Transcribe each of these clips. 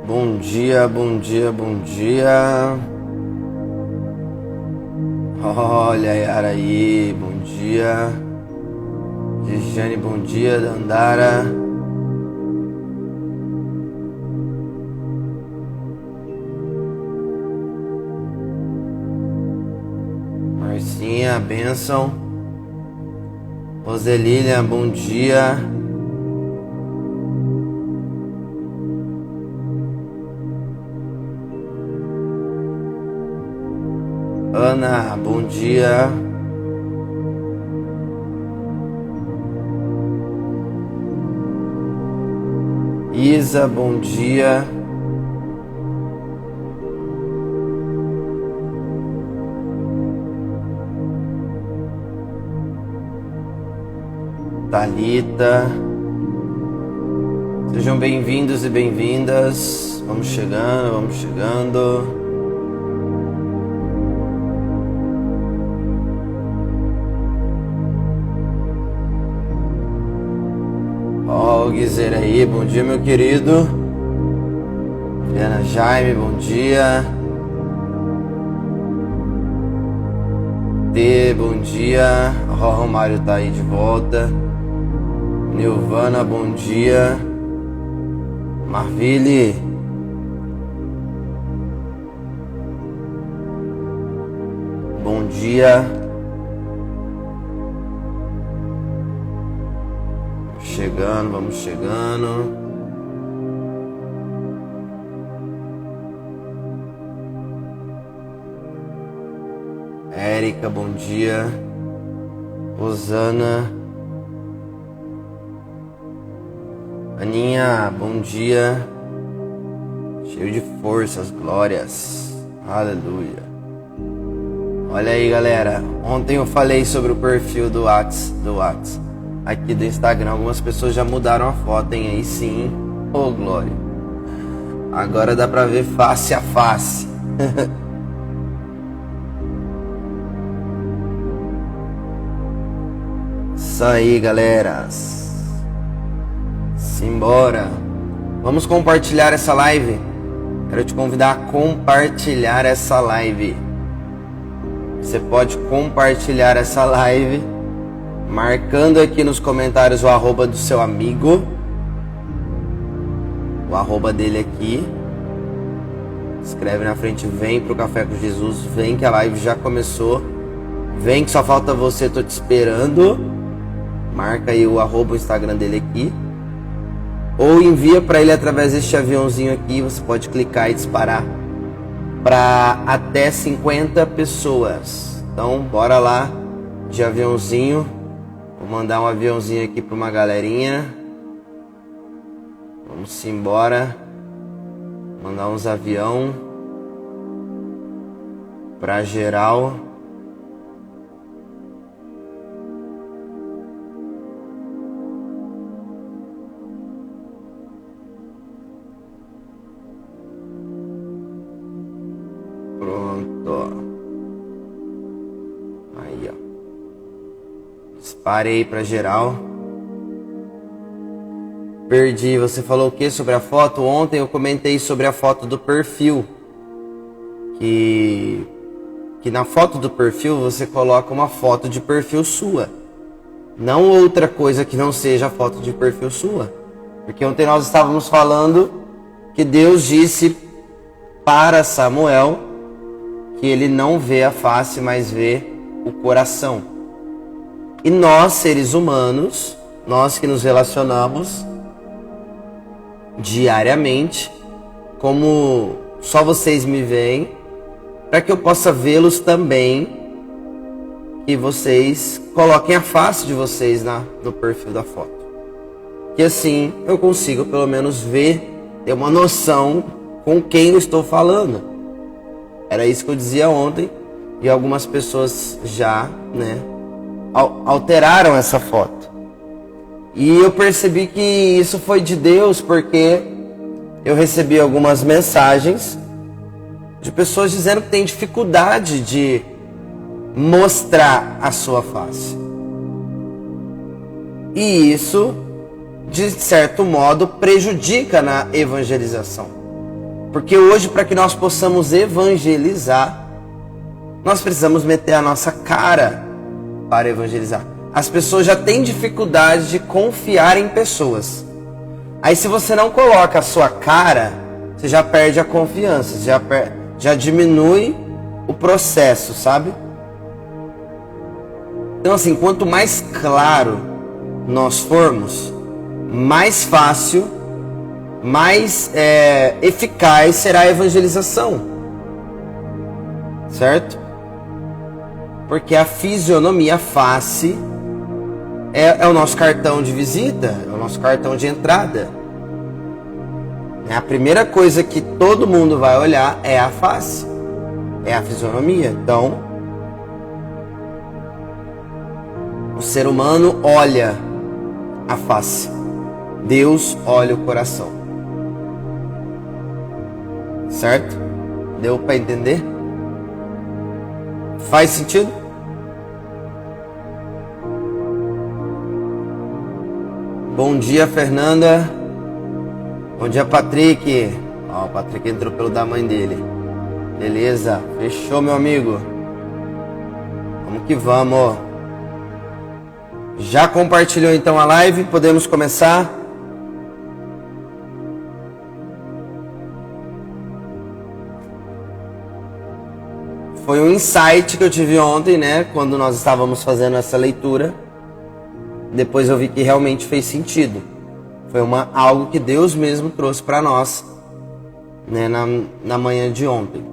Bom dia, bom dia, bom dia. Olha a Yara aí, bom dia. Gigiane, bom dia. Dandara. Marcinha, bênção. Roselília, bom dia. Ana, bom dia. Isa, bom dia. Thalita. Sejam bem-vindos e bem-vindas. Vamos chegando, vamos chegando. Ó, o Guizeira aí, bom dia, meu querido. Diana Jaime, bom dia. T, bom dia. Ó, o Romário tá aí de volta. Nilvana, bom dia. Marville. Bom dia. Chegando, vamos chegando. Érica, bom dia. Rosana. Aninha, bom dia. Cheio de forças, glórias. Aleluia. Olha aí, galera. Ontem eu falei sobre o perfil do Whats aqui do Instagram. Algumas pessoas já mudaram a foto, hein? Aí sim. Ô, glória. Agora dá pra ver face a face. Isso aí, galera. Simbora. Vamos compartilhar essa live. Quero te convidar a compartilhar essa live. Você pode compartilhar essa live marcando aqui nos comentários o arroba do seu amigo. O arroba dele aqui. Escreve na frente, vem pro Café com Jesus. Vem que a live já começou. Vem que só falta você, tô te esperando. Marca aí o arroba, o Instagram dele aqui. Ou envia para ele através deste aviãozinho aqui. Você pode clicar e disparar para até 50 pessoas. Então bora lá de aviãozinho. Vou mandar um aviãozinho aqui para uma galerinha. Vamos embora. Mandar uns avião para geral. Pronto. Aí, ó. Disparei pra geral. Perdi. Você falou o que sobre a foto? Ontem eu comentei sobre a foto do perfil. Que na foto do perfil você coloca uma foto de perfil sua. Não outra coisa que não seja a foto de perfil sua. Porque ontem nós estávamos falando que Deus disse para Samuel que ele não vê a face, mas vê o coração. E nós, seres humanos, nós que nos relacionamos diariamente, como só vocês me veem, para que eu possa vê-los também, que vocês coloquem a face de vocês no perfil da foto. Que assim eu consigo pelo menos ver, ter uma noção com quem eu estou falando. Era isso que eu dizia ontem. E algumas pessoas já, alteraram essa foto. E eu percebi que isso foi de Deus, porque eu recebi algumas mensagens de pessoas dizendo que tem dificuldade de mostrar a sua face. E isso, de certo modo, prejudica na evangelização. Porque hoje, para que nós possamos evangelizar, nós precisamos meter a nossa cara para evangelizar. As pessoas já têm dificuldade de confiar em pessoas. Aí se você não coloca a sua cara, você já perde a confiança, já diminui o processo, sabe? Então assim, quanto mais claro nós formos, mais fácil, mais eficaz será a evangelização. Certo? Porque a fisionomia, a face, é o nosso cartão de visita, é o nosso cartão de entrada. A primeira coisa que todo mundo vai olhar é a face, é a fisionomia. Então, o ser humano olha a face, Deus olha o coração. Certo? Deu para entender? Faz sentido? Bom dia, Fernanda. Bom dia, Patrick. Ó, o Patrick entrou pelo da mãe dele. Beleza, fechou, meu amigo. Vamos que vamos. Já compartilhou então a live? Podemos começar? Foi um insight que eu tive ontem, né? Quando nós estávamos fazendo essa leitura. Depois eu vi que realmente fez sentido. Foi algo que Deus mesmo trouxe para nós, né, na manhã de ontem.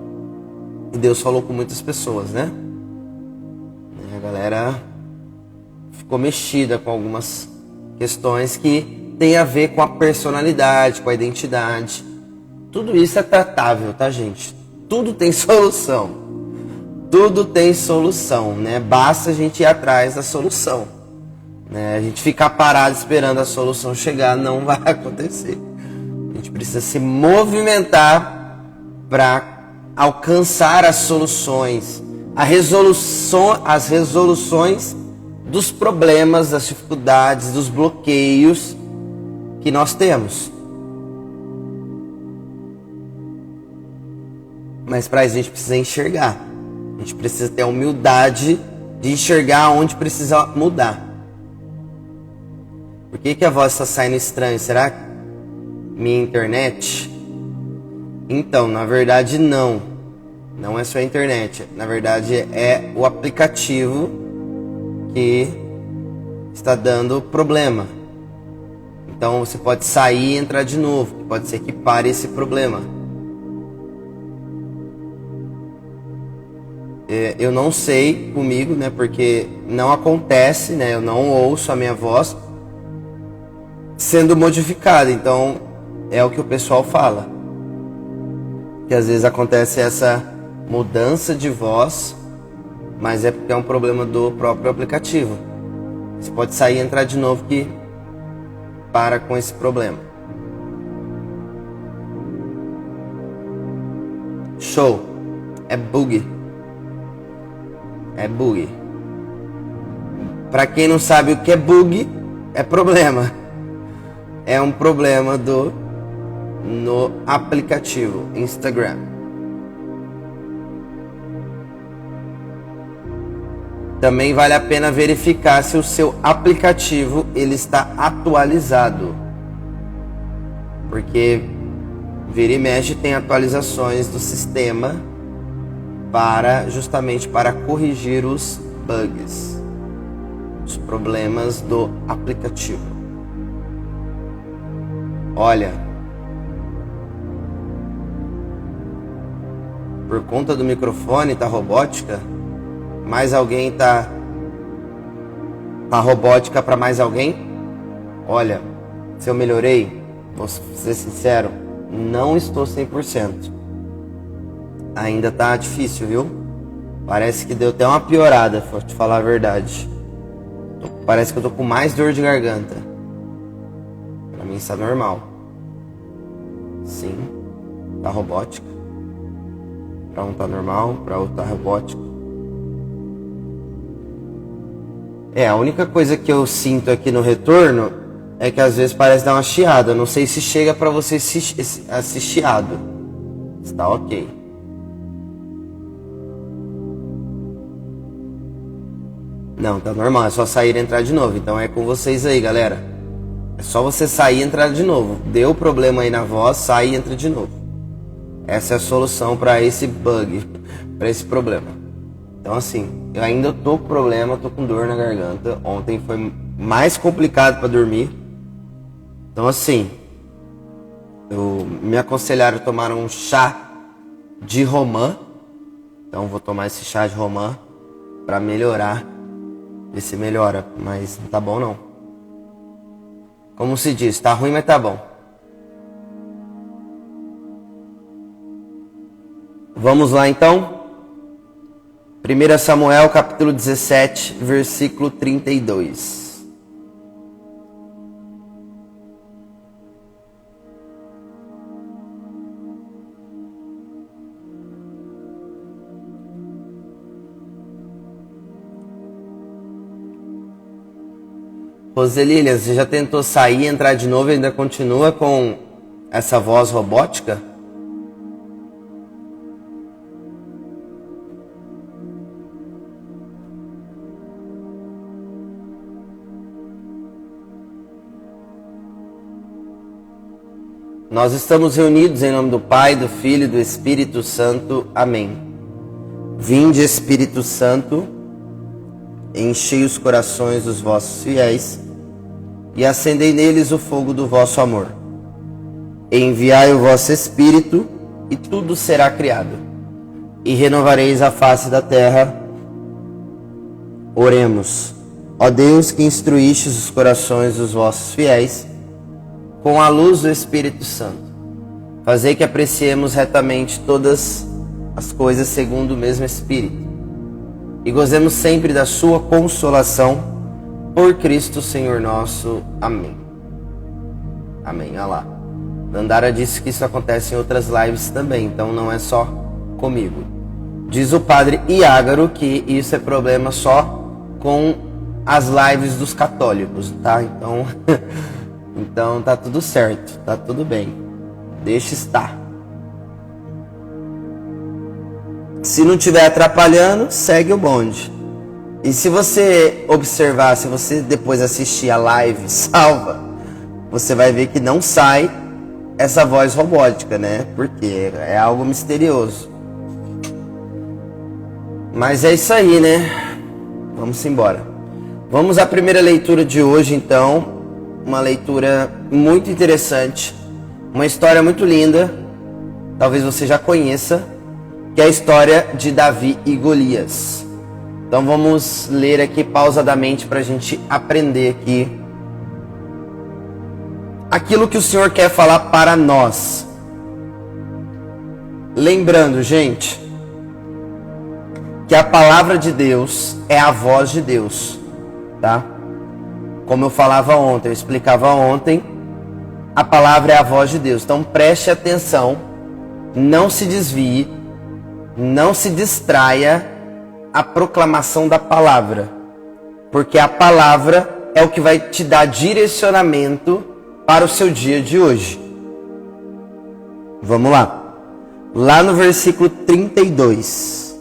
E Deus falou com muitas pessoas, né? A galera ficou mexida com algumas questões que tem a ver com a personalidade, com a identidade. Tudo isso é tratável, tá, gente? Tudo tem solução. Tudo tem solução, né? Basta a gente ir atrás da solução. A gente ficar parado esperando a solução chegar não vai acontecer. A gente precisa se movimentar para alcançar as soluções, as resoluções dos problemas, das dificuldades, dos bloqueios que nós temos. Mas para isso a gente precisa enxergar. A gente precisa ter a humildade de enxergar onde precisa mudar. Por que a voz está saindo estranha? Será que minha internet? Então, na verdade não. Não é só a internet. Na verdade é o aplicativo que está dando problema. Então você pode sair e entrar de novo. Pode ser que pare esse problema. Eu não sei comigo, né? Porque não acontece, né? Eu não ouço a minha voz sendo modificada, então é o que o pessoal fala, que às vezes acontece essa mudança de voz, mas é porque é um problema do próprio aplicativo. Você pode sair e entrar de novo que para com esse problema. Show. É bug. É bug. Para quem não sabe o que é bug, é problema. É um problema no aplicativo Instagram. Também vale a pena verificar se o seu aplicativo ele está atualizado. Porque vira e mexe tem atualizações do sistema justamente para corrigir os bugs, os problemas do aplicativo. Olha, por conta do microfone tá robótica, mais alguém tá robótica para mais alguém? Olha, se eu melhorei, vou ser sincero, não estou 100%. Ainda tá difícil, viu? Parece que deu até uma piorada, vou te falar a verdade. Parece que eu tô com mais dor de garganta. Pra mim está normal. Sim, tá robótica. Pra um tá normal, pra outro tá robótico. A única coisa que eu sinto aqui no retorno é que às vezes parece dar uma chiada. Eu não sei se chega pra você esse chiado. Está ok. Não, tá normal, é só sair e entrar de novo. Então é com vocês aí, galera. É só você sair e entrar de novo. Deu problema aí na voz, sai e entra de novo. Essa é a solução para esse bug, para esse problema. Então assim, eu ainda tô com problema, tô com dor na garganta. Ontem foi mais complicado para dormir. Então assim, me aconselharam a tomar um chá de romã. Então vou tomar esse chá de romã para melhorar. Ver se melhora, mas não tá bom não. Como se diz, tá ruim, mas tá bom. Vamos lá então. 1 Samuel capítulo 17, versículo 32. Roselília, você já tentou sair e entrar de novo e ainda continua com essa voz robótica? Nós estamos reunidos em nome do Pai, do Filho e do Espírito Santo. Amém. Vinde, Espírito Santo, enchei os corações dos vossos fiéis e acendei neles o fogo do vosso amor. Enviai o vosso Espírito e tudo será criado, e renovareis a face da terra. Oremos. Ó Deus, que instruístes os corações dos vossos fiéis com a luz do Espírito Santo, fazei que apreciemos retamente todas as coisas segundo o mesmo Espírito e gozemos sempre da sua consolação, por Cristo Senhor nosso. Amém. Amém. Olha lá. Dandara disse que isso acontece em outras lives também, então não é só comigo. Diz o padre Iágaro que isso é problema só com as lives dos católicos, tá? Então tá tudo certo, tá tudo bem. Deixa estar. Se não estiver atrapalhando, segue o bonde. E se você observar, se você depois assistir a live salva, você vai ver que não sai essa voz robótica, né? Porque é algo misterioso. Mas é isso aí, né? Vamos embora. Vamos à primeira leitura de hoje, então. Uma leitura muito interessante. Uma história muito linda. Talvez você já conheça. Que é a história de Davi e Golias. Então vamos ler aqui pausadamente para a gente aprender aqui aquilo que o Senhor quer falar para nós. Lembrando, gente, que a palavra de Deus é a voz de Deus, tá? Como eu falava ontem, eu explicava ontem, a palavra é a voz de Deus. Então preste atenção, não se desvie, não se distraia a proclamação da palavra, porque a palavra é o que vai te dar direcionamento para o seu dia de hoje. Vamos lá. Lá no versículo 32.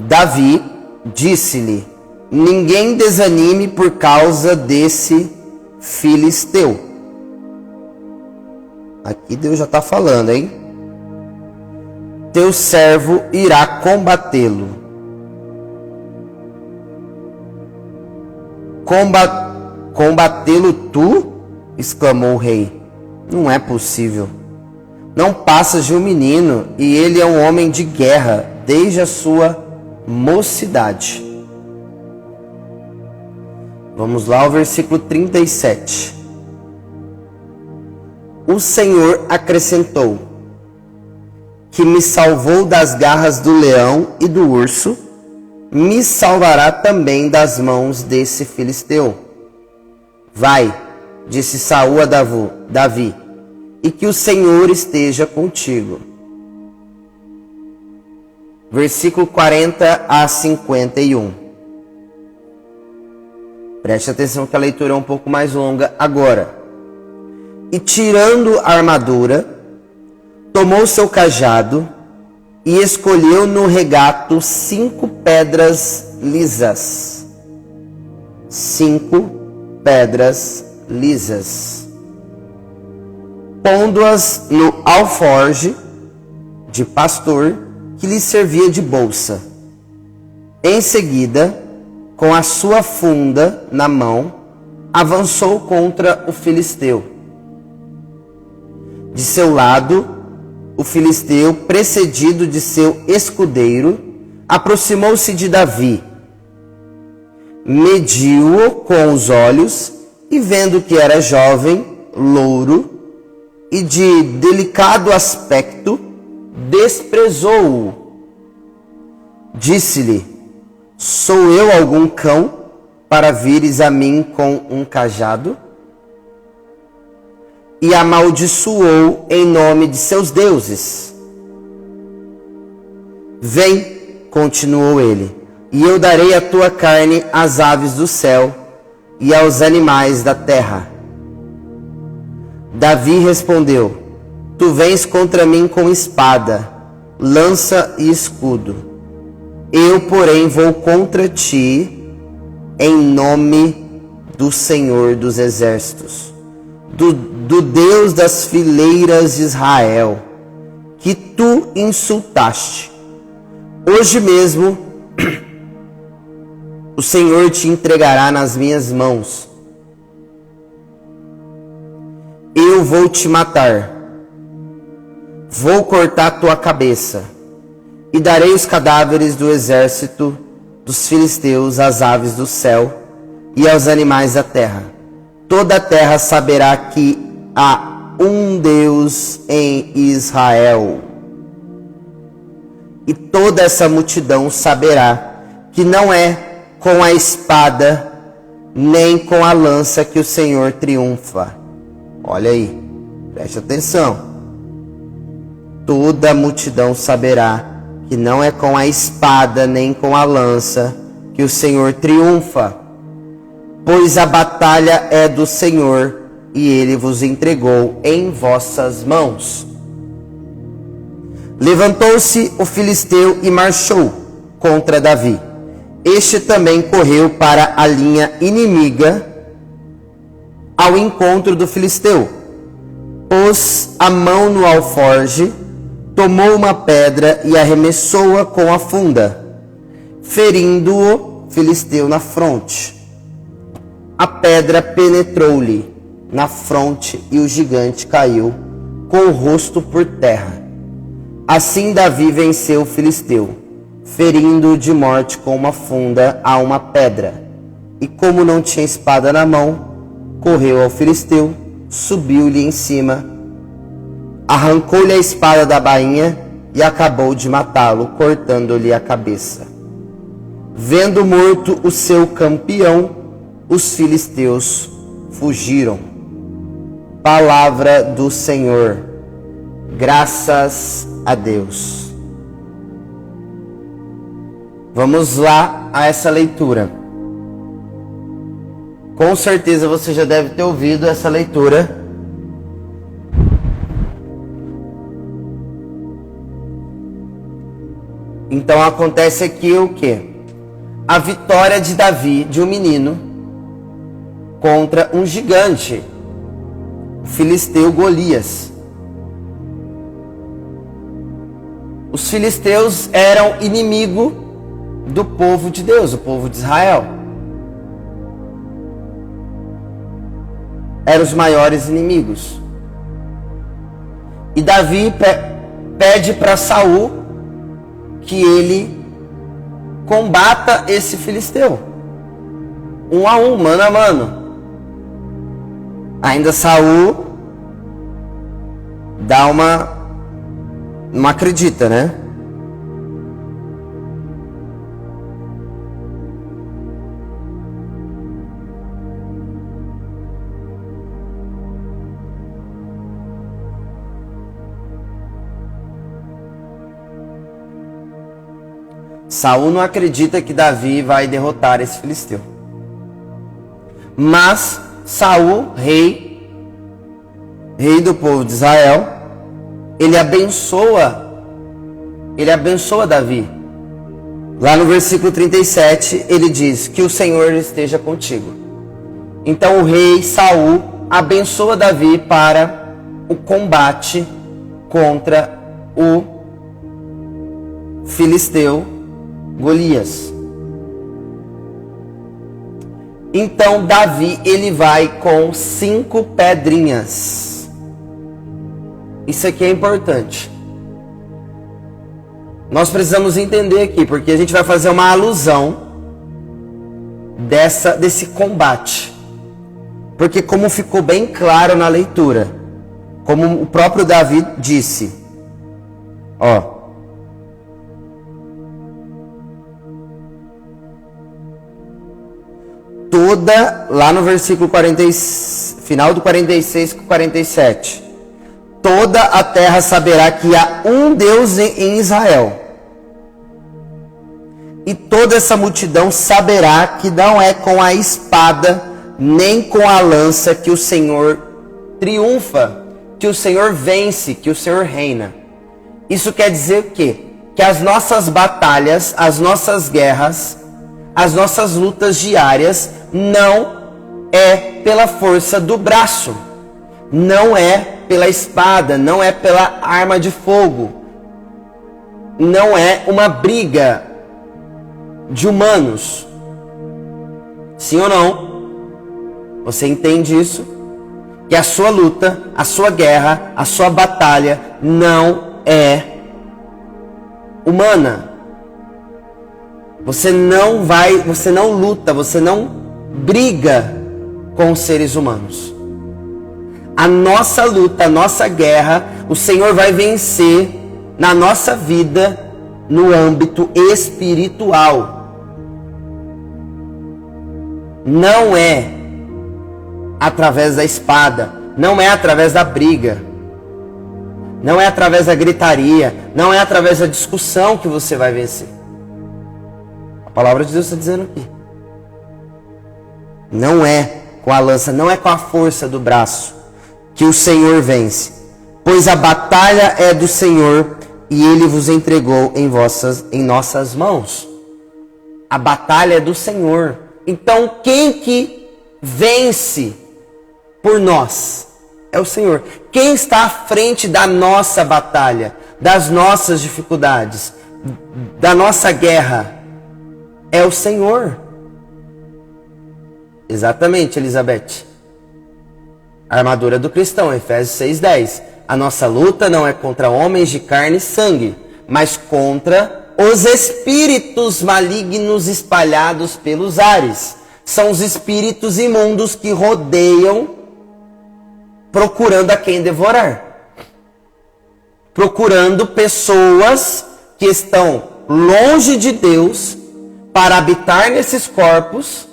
Davi disse-lhe: ninguém desanime por causa desse filisteu. Aqui Deus já está falando, hein? Teu servo irá combatê-lo. Combatê-lo tu? Exclamou o rei. Não é possível. Não passas de um menino, e ele é um homem de guerra desde a sua mocidade. Vamos lá ao versículo 37. O Senhor acrescentou: que me salvou das garras do leão e do urso, me salvará também das mãos desse filisteu. Vai, disse Saul a Davi, e que o Senhor esteja contigo. Versículo 40 a 51. Preste atenção que a leitura é um pouco mais longa agora. E tirando a armadura, tomou seu cajado e escolheu no regato 5 pedras lisas. 5 pedras lisas. Pondo-as no alforje de pastor que lhe servia de bolsa. Em seguida, com a sua funda na mão, avançou contra o filisteu. De seu lado, o filisteu, precedido de seu escudeiro, aproximou-se de Davi. Mediu-o com os olhos e, vendo que era jovem, louro e de delicado aspecto, desprezou-o. Disse-lhe: sou eu algum cão para vires a mim com um cajado? E amaldiçoou em nome de seus deuses. Vem, continuou ele, e eu darei a tua carne às aves do céu e aos animais da terra. Davi respondeu: tu vens contra mim com espada, lança e escudo. Eu, porém, vou contra ti em nome do Senhor dos Exércitos, do Deus das fileiras de Israel, que tu insultaste. Hoje mesmo o Senhor te entregará nas minhas mãos. Eu vou te matar. Vou cortar tua cabeça e darei os cadáveres do exército dos filisteus às aves do céu e aos animais da terra. Toda a terra saberá que há um Deus em Israel. E toda essa multidão saberá que não é com a espada nem com a lança que o Senhor triunfa. Olha aí, preste atenção. Toda a multidão saberá que não é com a espada nem com a lança que o Senhor triunfa, pois a batalha é do Senhor e ele vos entregou em vossas mãos. Levantou-se o filisteu e marchou contra Davi. Este também correu para a linha inimiga ao encontro do filisteu. Pôs a mão no alforje, tomou uma pedra e arremessou-a com a funda, ferindo-o filisteu na fronte. A pedra penetrou-lhe na fronte e o gigante caiu com o rosto por terra. Assim Davi venceu o filisteu, ferindo-o de morte com uma funda a uma pedra. E como não tinha espada na mão, correu ao filisteu, subiu-lhe em cima, arrancou-lhe a espada da bainha e acabou de matá-lo, cortando-lhe a cabeça. Vendo morto o seu campeão, os filisteus fugiram. Palavra do Senhor. Graças a Deus. Vamos lá a essa leitura. Com certeza você já deve ter ouvido essa leitura. Então acontece aqui o quê? A vitória de Davi, de um menino, contra um gigante, o filisteu Golias. Os filisteus eram inimigo do povo de Deus, o povo de Israel. Eram os maiores inimigos. E Davi pede para Saul que ele combata esse filisteu, 1 a 1, mano a mano. Ainda Saul dá não acredita, né? Saul não acredita que Davi vai derrotar esse filisteu. Mas Saul, rei do povo de Israel, ele abençoa Davi. Lá no versículo 37, ele diz que o Senhor esteja contigo. Então o rei Saul abençoa Davi para o combate contra o filisteu Golias. Então Davi, ele vai com 5 pedrinhas. Isso aqui é importante. Nós precisamos entender aqui, porque a gente vai fazer uma alusão desse combate. Porque como ficou bem claro na leitura, como o próprio Davi disse, lá no versículo 40, final do 46 com 47, toda a terra saberá que há um Deus em Israel. E toda essa multidão saberá que não é com a espada, nem com a lança que o Senhor triunfa, que o Senhor vence, que o Senhor reina. Isso quer dizer o quê? Que as nossas batalhas, as nossas guerras, as nossas lutas diárias não é pela força do braço, não é pela espada, não é pela arma de fogo, não é uma briga de humanos. Sim ou não? Você entende isso? Que a sua luta, a sua guerra, a sua batalha não é humana. Você não luta, você não briga com os seres humanos. A nossa luta, a nossa guerra, o Senhor vai vencer na nossa vida no âmbito espiritual. Não é através da espada, não é através da briga, não é através da gritaria, não é através da discussão que você vai vencer. A palavra de Deus está dizendo aqui. Não é com a lança, não é com a força do braço que o Senhor vence, pois a batalha é do Senhor e Ele vos entregou em nossas mãos. A batalha é do Senhor. Então quem que vence por nós? É o Senhor. Quem está à frente da nossa batalha, das nossas dificuldades, da nossa guerra? É o Senhor. Exatamente, Elizabeth. A armadura do cristão, Efésios 6:10. A nossa luta não é contra homens de carne e sangue, mas contra os espíritos malignos espalhados pelos ares. São os espíritos imundos que rodeiam, procurando a quem devorar. Procurando pessoas que estão longe de Deus para habitar nesses corpos,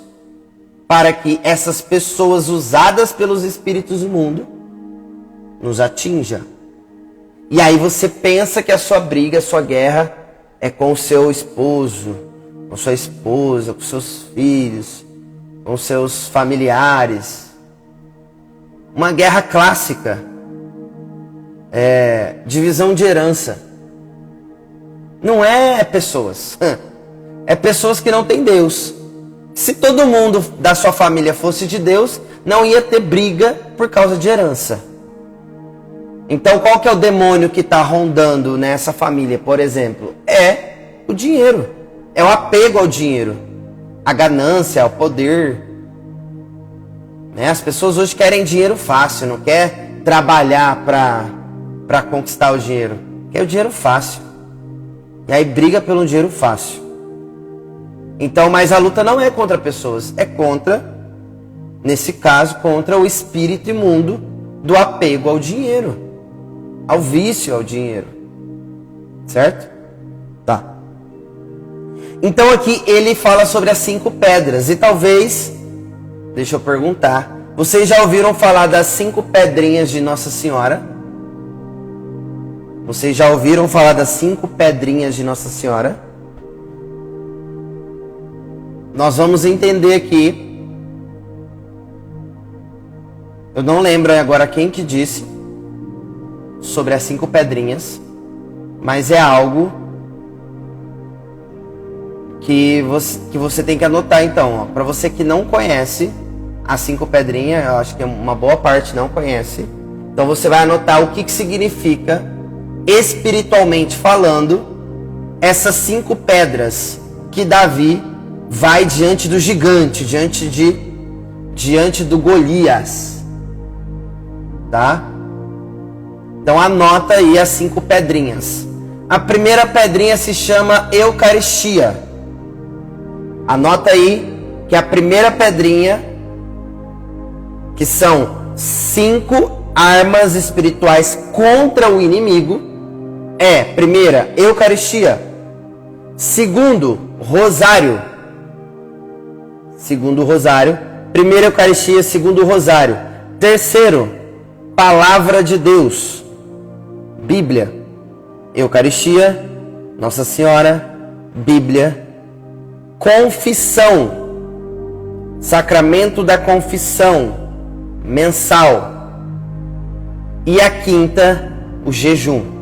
para que essas pessoas usadas pelos espíritos imundos nos atinja. E aí você pensa que a sua briga, a sua guerra é com o seu esposo, com sua esposa, com seus filhos, com seus familiares. Uma guerra clássica. Divisão de herança. Não é pessoas. É pessoas que não têm Deus. Se todo mundo da sua família fosse de Deus, não ia ter briga por causa de herança. Então qual que é o demônio que está rondando nessa família, por exemplo? É o dinheiro. É o apego ao dinheiro. A ganância, ao poder. As pessoas hoje querem dinheiro fácil, não quer trabalhar para conquistar o dinheiro. Quer o dinheiro fácil. E aí briga pelo dinheiro fácil. Então, mas a luta não é contra pessoas, é contra, nesse caso, contra o espírito imundo do apego ao dinheiro, ao vício ao dinheiro. Certo? Tá. Então aqui ele fala sobre as 5 pedras. E talvez, deixa eu perguntar, vocês já ouviram falar das 5 pedrinhas de Nossa Senhora? Vocês já ouviram falar das 5 pedrinhas de Nossa Senhora? Nós vamos entender aqui Eu não lembro agora quem que disse sobre as 5 pedrinhas, mas é algo que você tem que anotar. Então, para você que não conhece as 5 pedrinhas, eu acho que uma boa parte não conhece, então você vai anotar o que significa, espiritualmente falando, essas 5 pedras que Davi vai diante do gigante, diante do Golias, tá? Então anota aí as 5 pedrinhas. A primeira pedrinha se chama Eucaristia. Anota aí que a primeira pedrinha, que são 5 armas espirituais contra o inimigo, é, primeira, Eucaristia. Segundo, Rosário. Segundo, Rosário. Primeira, Eucaristia. Segundo, Rosário. Terceiro, Palavra de Deus. Bíblia. Eucaristia, Nossa Senhora, Bíblia. Confissão. Sacramento da confissão mensal. E a quinta, o jejum.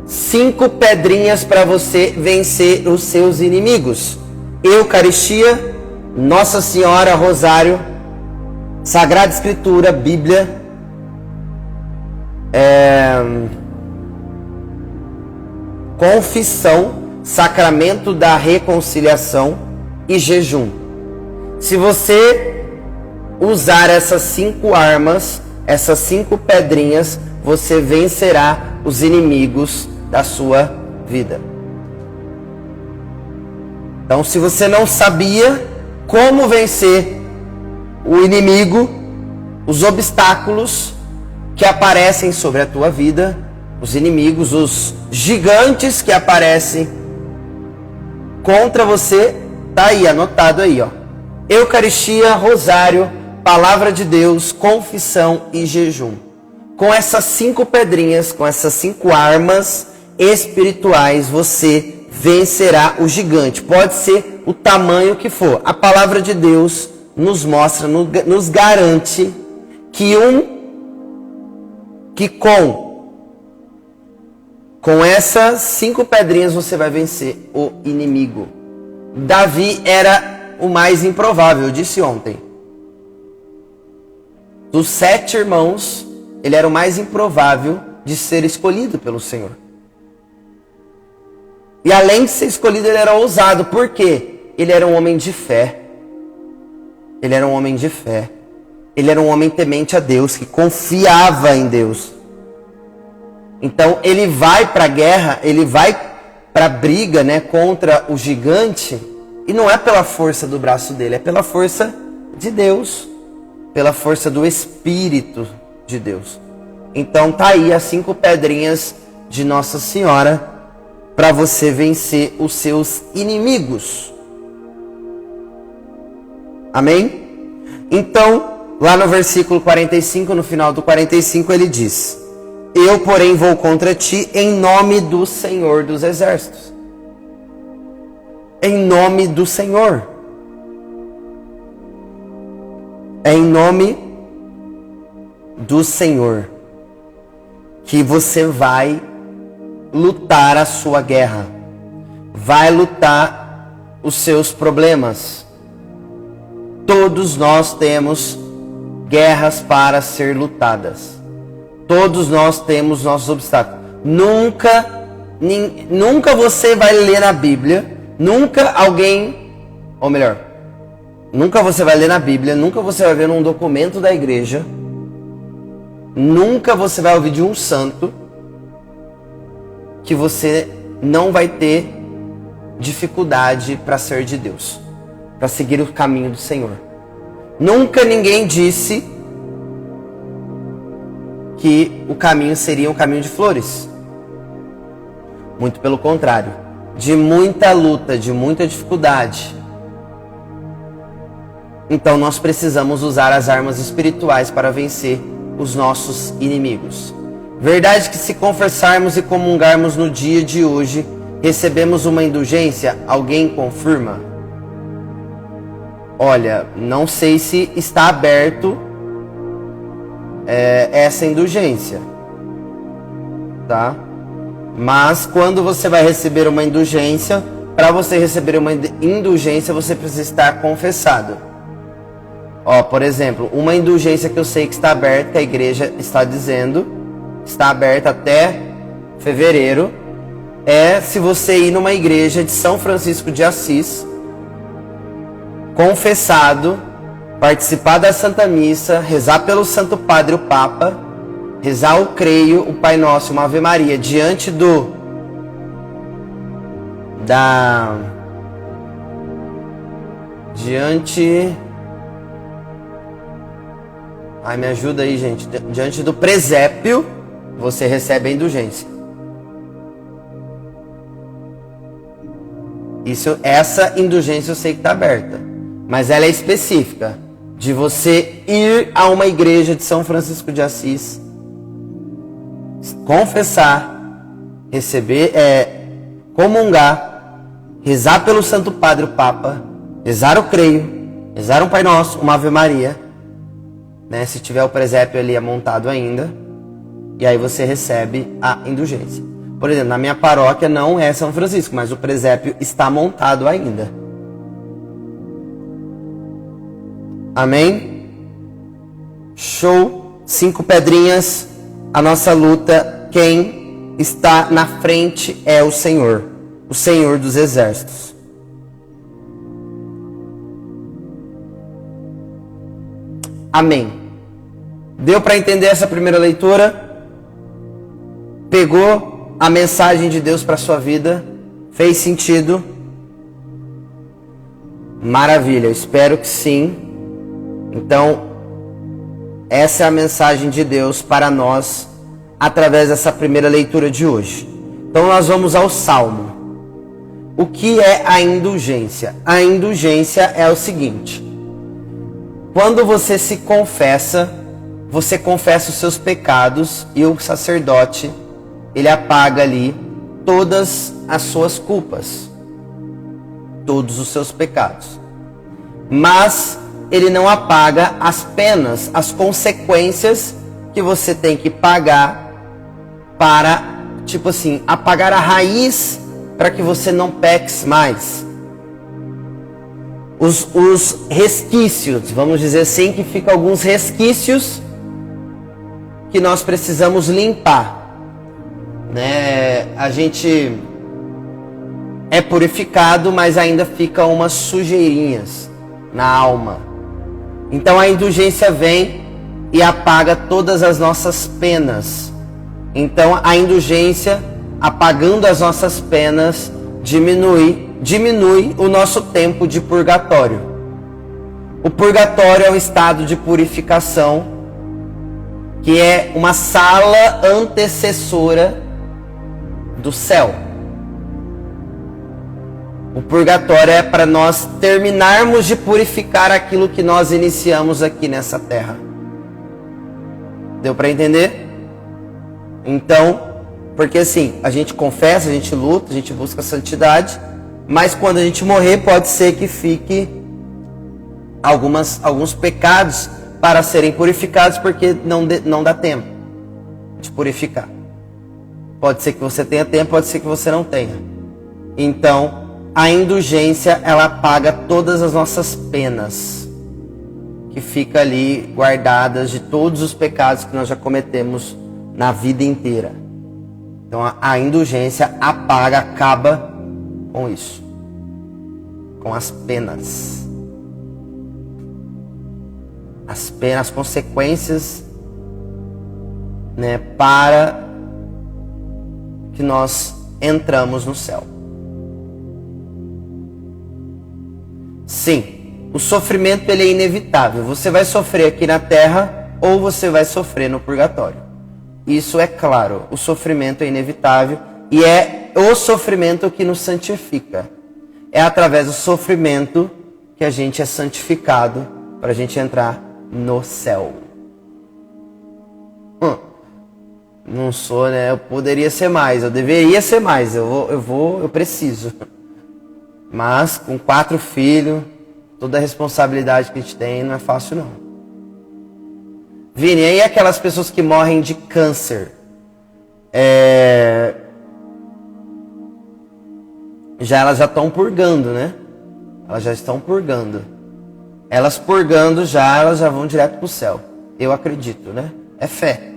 5 pedrinhas para você vencer os seus inimigos: Eucaristia, Nossa Senhora, Rosário, Sagrada Escritura, Bíblia, confissão, sacramento da reconciliação e jejum. Se você usar essas 5 armas, essas 5 pedrinhas, você vencerá os inimigos da sua vida. Então, se você não sabia como vencer o inimigo, os obstáculos que aparecem sobre a tua vida, os inimigos, os gigantes que aparecem contra você, tá aí, anotado aí, ó. Eucaristia, Rosário, Palavra de Deus, confissão e jejum. Com essas 5 pedrinhas, com essas 5 armas espirituais, você vencerá o gigante. Pode ser o tamanho que for. A palavra de Deus nos mostra, nos garante que com essas 5 pedrinhas você vai vencer o inimigo. Davi era o mais improvável, eu disse ontem. Dos 7 irmãos, ele era o mais improvável de ser escolhido pelo Senhor. E além de ser escolhido, ele era ousado. Por quê? Ele era um homem de fé. Ele era um homem de fé. Ele era um homem temente a Deus, que confiava em Deus. Então ele vai para a guerra, ele vai para a briga, né, contra o gigante. E não é pela força do braço dele, é pela força de Deus. Pela força do Espírito de Deus. Então tá aí as 5 pedrinhas de Nossa Senhora para você vencer os seus inimigos. Amém? Então, lá no versículo 45, no final do 45, ele diz: eu, porém, vou contra ti em nome do Senhor dos Exércitos. Em nome do Senhor. É em nome do Senhor que você vai lutar a sua guerra, vai lutar os seus problemas. Todos nós temos guerras para ser lutadas. Todos nós temos nossos obstáculos. Nunca você vai ler na Bíblia, nunca você vai ler na Bíblia, nunca você vai ver num documento da igreja, nunca você vai ouvir de um santo que você não vai ter dificuldade para ser de Deus, para seguir o caminho do Senhor. Nunca ninguém disse que o caminho seria um caminho de flores. Muito pelo contrário, de muita luta, de muita dificuldade. Então nós precisamos usar as armas espirituais para vencer os nossos inimigos. Verdade que se confessarmos e comungarmos no dia de hoje, recebemos uma indulgência? Alguém confirma? Olha, não sei se está aberto essa indulgência, tá? Mas quando você vai receber uma indulgência, para você receber uma indulgência, você precisa estar confessado. Ó, por exemplo, uma indulgência que eu sei que está aberta, que a igreja está dizendo, está aberta até fevereiro, é se você ir numa igreja de São Francisco de Assis, confessado, participar da Santa Missa, rezar pelo Santo Padre, o Papa, rezar o Creio, o Pai Nosso, uma Ave Maria, diante ai, me ajuda aí, gente. Diante do presépio, você recebe a indulgência. Essa indulgência eu sei que está aberta, mas ela é específica, de você ir a uma igreja de São Francisco de Assis, confessar, receber, comungar, rezar pelo Santo Padre, o Papa, rezar o Creio, rezar um Pai Nosso, uma Ave Maria, né, se tiver o presépio ali montado ainda, e aí você recebe a indulgência. Por exemplo, na minha paróquia não é São Francisco, mas o presépio está montado ainda. Amém? Show. 5 pedrinhas. A nossa luta, quem está na frente é o Senhor dos exércitos. Amém. Deu para entender essa primeira leitura? Pegou a mensagem de Deus para a sua vida? Fez sentido? Maravilha, eu espero que sim. Então, essa é a mensagem de Deus para nós através dessa primeira leitura de hoje. Então nós vamos ao Salmo. O que é a indulgência? A indulgência é o seguinte: quando você se confessa, você confessa os seus pecados e o sacerdote, ele apaga ali todas as suas culpas, todos os seus pecados. Mas ele não apaga as penas, as consequências que você tem que pagar para, tipo assim, apagar a raiz para que você não peque mais. Os resquícios, vamos dizer assim, que ficam alguns resquícios que nós precisamos limpar. Né? A gente é purificado, mas ainda fica umas sujeirinhas na alma. Então a indulgência vem e apaga todas as nossas penas. Então a indulgência, apagando as nossas penas, diminui o nosso tempo de purgatório. O purgatório é um estado de purificação, que é uma sala antecessora do céu. O purgatório é para nós terminarmos de purificar aquilo que nós iniciamos aqui nessa terra. Deu para entender? Então, porque assim, a gente confessa, a gente luta, a gente busca a santidade, mas quando a gente morrer, pode ser que fique alguns pecados para serem purificados, porque não dá tempo de purificar. Pode ser que você tenha tempo, pode ser que você não tenha. Então, a indulgência, ela apaga todas as nossas penas, que fica ali guardadas de todos os pecados que nós já cometemos na vida inteira. Então, a indulgência apaga, acaba com isso, com as penas. As consequências, né, para que nós entramos no céu. Sim, o sofrimento ele é inevitável. Você vai sofrer aqui na terra ou você vai sofrer no purgatório. Isso é claro, o sofrimento é inevitável e é o sofrimento que nos santifica. É através do sofrimento que a gente é santificado para a gente entrar no céu. Não sou, né? Eu poderia ser mais, eu deveria ser mais, eu preciso. Mas com 4 filhos, toda a responsabilidade que a gente tem, não é fácil não. Vini, aí aquelas pessoas que morrem de câncer, elas já estão purgando, né? Elas já estão purgando. Elas purgando elas já vão direto para o céu. Eu acredito, né? É fé.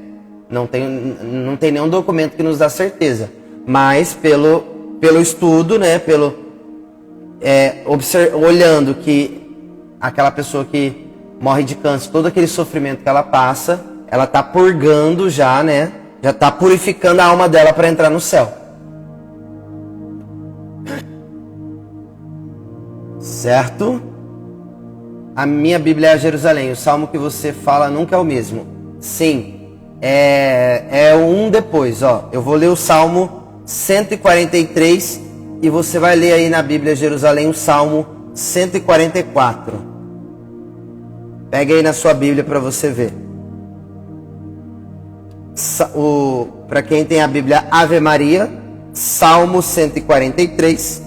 Não tem nenhum documento que nos dá certeza. Mas pelo estudo, né? Olhando que aquela pessoa que morre de câncer, todo aquele sofrimento que ela passa, ela está purgando já, né? Já está purificando a alma dela para entrar no céu. Certo? A minha Bíblia é a Jerusalém. O salmo que você fala nunca é o mesmo. Sim. É um depois, ó. Eu vou ler o Salmo 143 e você vai ler aí na Bíblia Jerusalém o Salmo 144. Pega aí na sua Bíblia para você ver. Para quem tem a Bíblia Ave Maria, Salmo 143.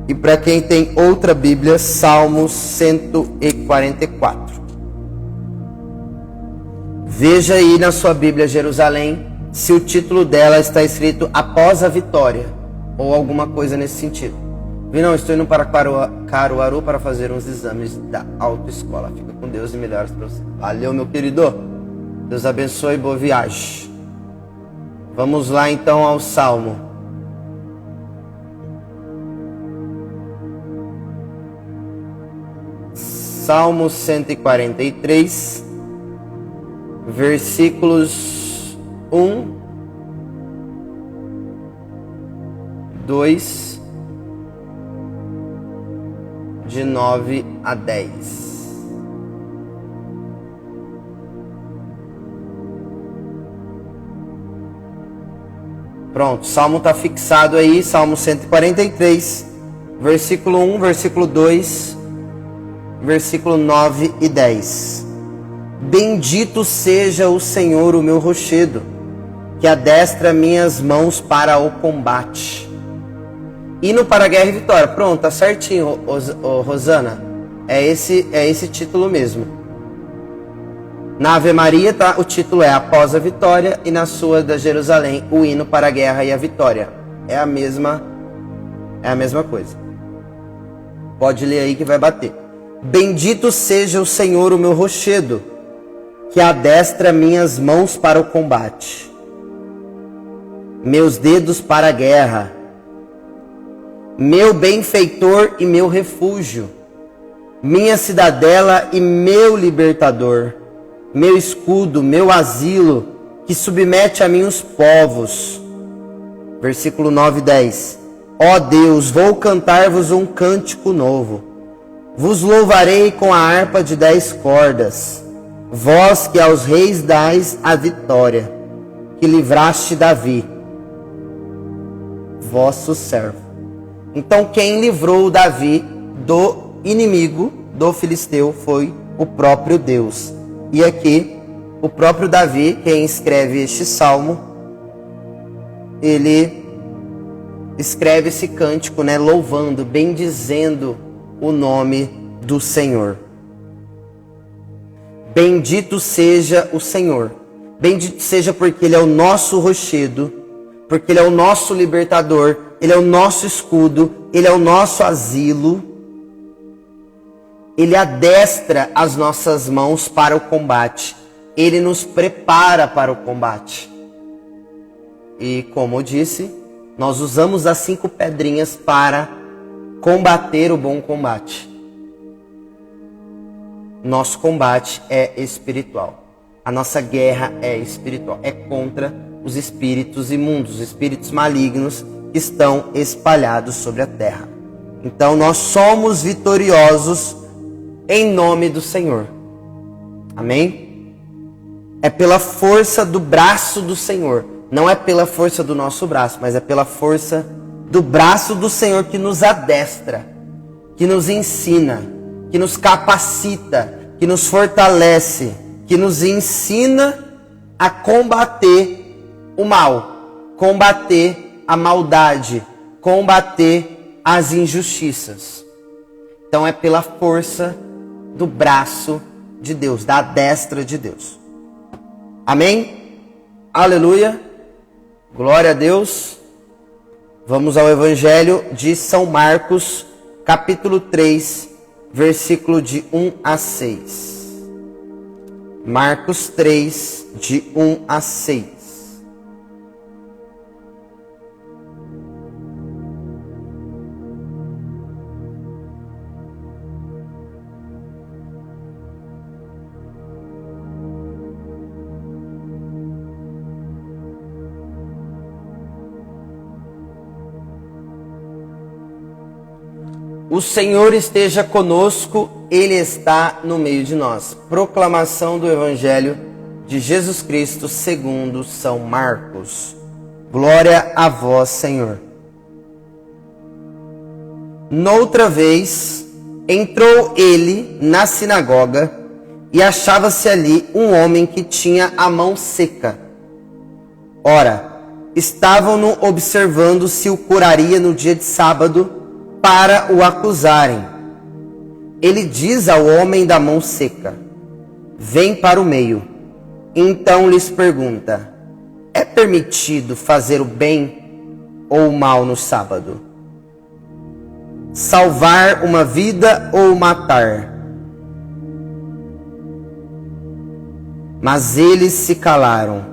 E para quem tem outra Bíblia, Salmo 144. Veja aí na sua Bíblia Jerusalém se o título dela está escrito Após a Vitória ou alguma coisa nesse sentido. Não, estou indo para Caruaru para fazer uns exames da autoescola. Fica com Deus e melhoras para você. Valeu, meu querido. Deus abençoe e boa viagem. Vamos lá então ao Salmo. Salmo 143, versículos 1, 2, de 9 a 10. Pronto, o Salmo está fixado aí, Salmo 143, versículo 1, versículo 2, versículo 9 e 10. Bendito seja o Senhor, o meu rochedo, que adestra minhas mãos para o combate. Hino para a guerra e vitória. Pronto, tá certinho, Rosana. É esse título mesmo. Na Ave Maria, tá, o título é Após a Vitória, e na sua da Jerusalém, o hino para a guerra e a vitória. É a mesma coisa. Pode ler aí que vai bater. Bendito seja o Senhor, o meu rochedo, que adestra minhas mãos para o combate, meus dedos para a guerra, meu benfeitor e meu refúgio, minha cidadela e meu libertador, meu escudo, meu asilo, que submete a mim os povos. Versículo 9 e 10. Ó Deus, vou cantar-vos um cântico novo. Vos louvarei com a harpa de 10 cordas, vós que aos reis dais a vitória, que livraste Davi, vosso servo. Então quem livrou Davi do inimigo, do filisteu, foi o próprio Deus. E aqui, o próprio Davi, quem escreve este salmo, ele escreve esse cântico, né, louvando, bendizendo o nome do Senhor. Bendito seja o Senhor. Bendito seja porque Ele é o nosso rochedo, porque Ele é o nosso libertador, Ele é o nosso escudo, Ele é o nosso asilo. Ele adestra as nossas mãos para o combate. Ele nos prepara para o combate. E como eu disse, nós usamos as 5 pedrinhas para combater o bom combate. Nosso combate é espiritual. A nossa guerra é espiritual. É contra os espíritos imundos, os espíritos malignos que estão espalhados sobre a terra. Então nós somos vitoriosos em nome do Senhor. Amém? É pela força do braço do Senhor. Não é pela força do nosso braço, mas é pela força do braço do Senhor que nos adestra, que nos ensina, que nos capacita, que nos fortalece, que nos ensina a combater o mal, combater a maldade, combater as injustiças. Então é pela força do braço de Deus, da destra de Deus. Amém? Aleluia. Glória a Deus. Vamos ao Evangelho de São Marcos, capítulo 3, versículo de 1 a 6. Marcos 3, de 1 a 6. O Senhor esteja conosco, Ele está no meio de nós. Proclamação do Evangelho de Jesus Cristo segundo São Marcos. Glória a vós, Senhor. Noutra vez, entrou ele na sinagoga e achava-se ali um homem que tinha a mão seca. Ora, estavam-no observando se o curaria no dia de sábado, para o acusarem. Ele diz ao homem da mão seca: vem para o meio. Então lhes pergunta: é permitido fazer o bem ou o mal no sábado? Salvar uma vida ou matar? Mas eles se calaram.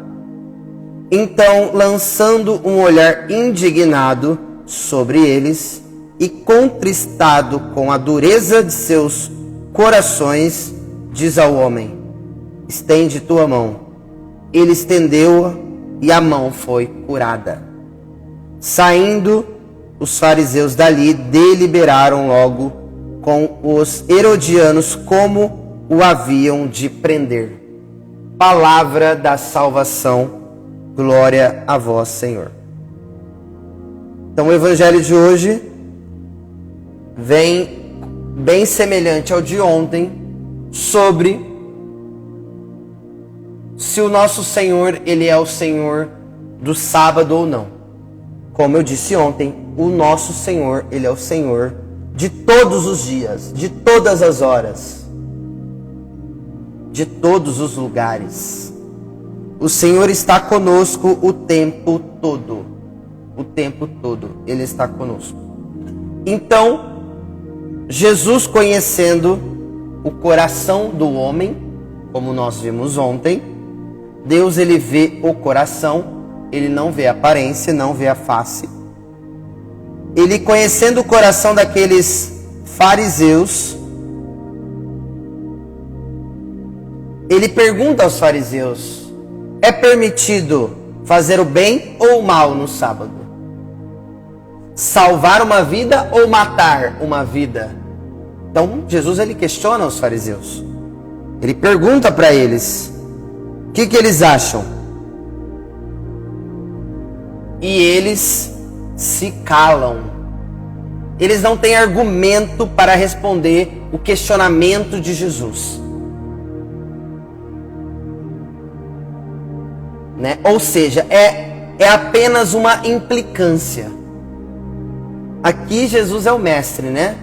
Então, lançando um olhar indignado sobre eles, e contristado com a dureza de seus corações, diz ao homem: estende tua mão. Ele estendeu-a e a mão foi curada. Saindo os fariseus dali, deliberaram logo com os herodianos como o haviam de prender. Palavra da salvação, glória a vós, Senhor. Então o evangelho de hoje vem bem semelhante ao de ontem, sobre se o nosso Senhor, Ele é o Senhor do sábado ou não. Como eu disse ontem, o nosso Senhor, Ele é o Senhor de todos os dias, de todas as horas, de todos os lugares. O Senhor está conosco o tempo todo. O tempo todo Ele está conosco. Então, Jesus, conhecendo o coração do homem, como nós vimos ontem, Deus, Ele vê o coração, Ele não vê a aparência, não vê a face. Ele, conhecendo o coração daqueles fariseus, Ele pergunta aos fariseus: é permitido fazer o bem ou o mal no sábado? Salvar uma vida ou matar uma vida? Então, Jesus, ele questiona os fariseus. Ele pergunta para eles: o que eles acham? E eles se calam. Eles não têm argumento para responder o questionamento de Jesus. Né? Ou seja, é apenas uma implicância. Aqui Jesus é o mestre, né?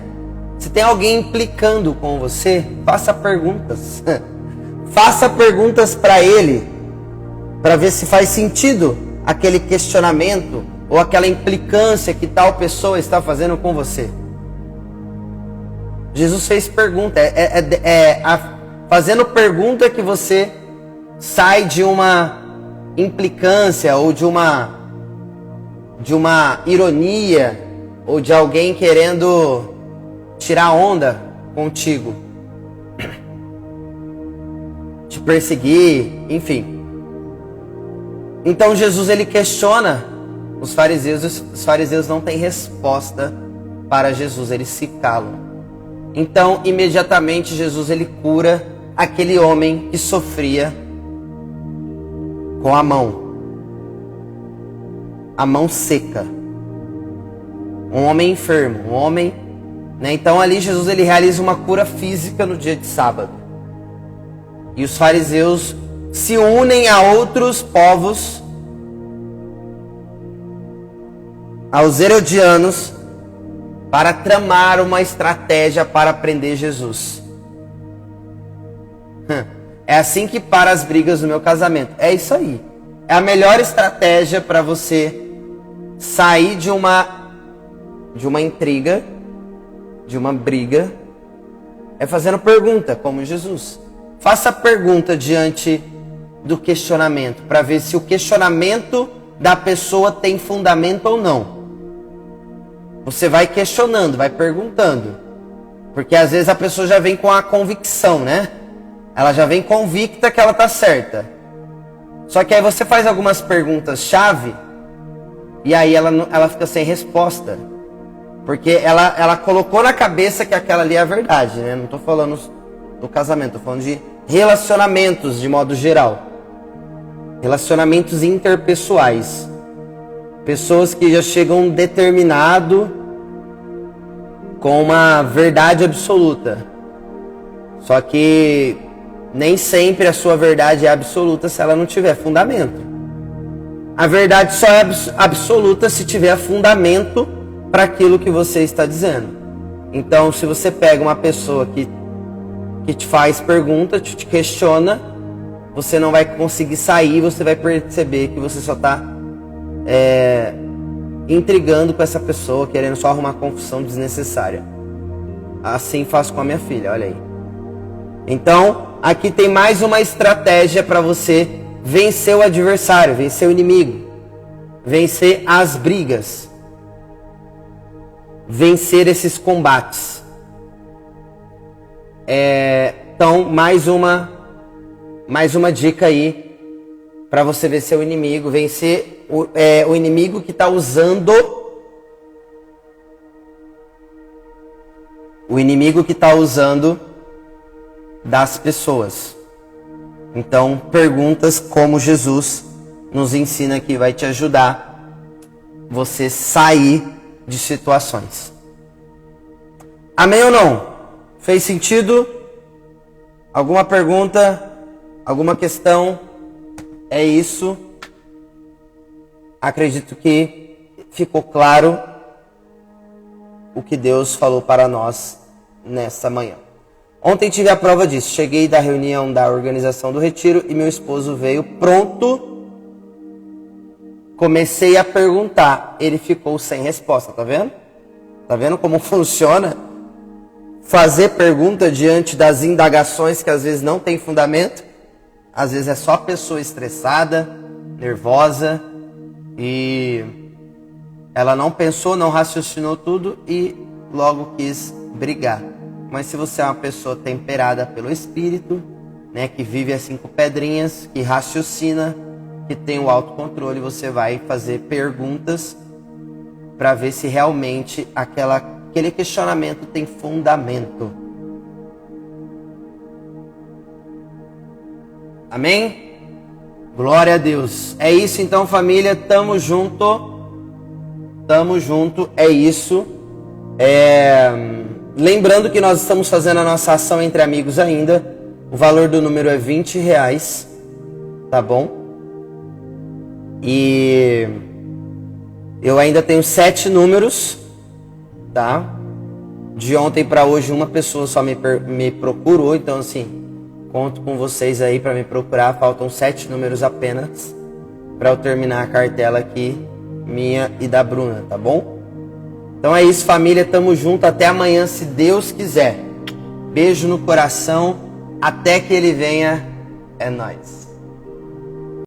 Se tem alguém implicando com você, faça perguntas. Faça perguntas para ele, para ver se faz sentido aquele questionamento ou aquela implicância que tal pessoa está fazendo com você. Jesus fez pergunta. Fazendo pergunta que você sai de uma implicância ou de uma ironia ou de alguém querendo tirar onda contigo, te perseguir, enfim. Então Jesus, ele questiona os fariseus não têm resposta para Jesus, eles se calam. Então imediatamente Jesus, ele cura aquele homem que sofria com a mão seca, um homem enfermo, um homem, né? Então ali Jesus, ele realiza uma cura física no dia de sábado. E os fariseus se unem a outros povos, aos herodianos, para tramar uma estratégia para prender Jesus. É assim que para as brigas do meu casamento. É isso aí. É a melhor estratégia para você sair de uma intriga, de uma briga, é fazendo pergunta, como Jesus. Faça pergunta diante do questionamento, para ver se o questionamento da pessoa tem fundamento ou não. Você vai questionando, vai perguntando. Porque às vezes a pessoa já vem com a convicção, né? Ela já vem convicta que ela está certa. Só que aí você faz algumas perguntas-chave e aí ela fica sem resposta. Porque ela colocou na cabeça que aquela ali é a verdade, né? Não estou falando do casamento, estou falando de relacionamentos de modo geral. Relacionamentos interpessoais. Pessoas que já chegam determinado com uma verdade absoluta. Só que nem sempre a sua verdade é absoluta se ela não tiver fundamento. A verdade só é absoluta se tiver fundamento para aquilo que você está dizendo. Então, se você pega uma pessoa que te faz pergunta, te questiona, você não vai conseguir sair, você vai perceber que você só está intrigando com essa pessoa, querendo só arrumar confusão desnecessária. Assim faço com a minha filha, olha aí. Então, aqui tem mais uma estratégia para você vencer o adversário, vencer o inimigo, vencer as brigas, vencer esses combates. Então, mais uma dica aí para você vencer o inimigo, vencer o inimigo que está usando das pessoas. Então, perguntas como Jesus nos ensina que vai te ajudar você sair de situações. Amém ou não? Fez sentido? Alguma pergunta? Alguma questão? É isso. Acredito que ficou claro o que Deus falou para nós nesta manhã. Ontem tive a prova disso. Cheguei da reunião da organização do retiro e meu esposo veio pronto. Comecei a perguntar. Ele ficou sem resposta, tá vendo? Tá vendo como funciona? Fazer pergunta diante das indagações que às vezes não tem fundamento. Às vezes é só a pessoa estressada, nervosa e ela não pensou, não raciocinou tudo e logo quis brigar. Mas se você é uma pessoa temperada pelo Espírito, né, que vive assim com pedrinhas, que raciocina, que tem o autocontrole, você vai fazer perguntas para ver se realmente aquele questionamento tem fundamento. Amém? Glória a Deus. É isso então, família. Tamo junto. Tamo junto. É isso. Lembrando que nós estamos fazendo a nossa ação entre amigos ainda. O valor do número é R$20. Tá bom? E eu ainda tenho 7 números. Tá? De ontem para hoje uma pessoa só me procurou. Então assim, conto com vocês aí para me procurar. Faltam 7 números apenas para eu terminar a cartela aqui, minha e da Bruna, tá bom? Então é isso, família. Tamo junto. Até amanhã, se Deus quiser. Beijo no coração. Até que Ele venha. É nóis.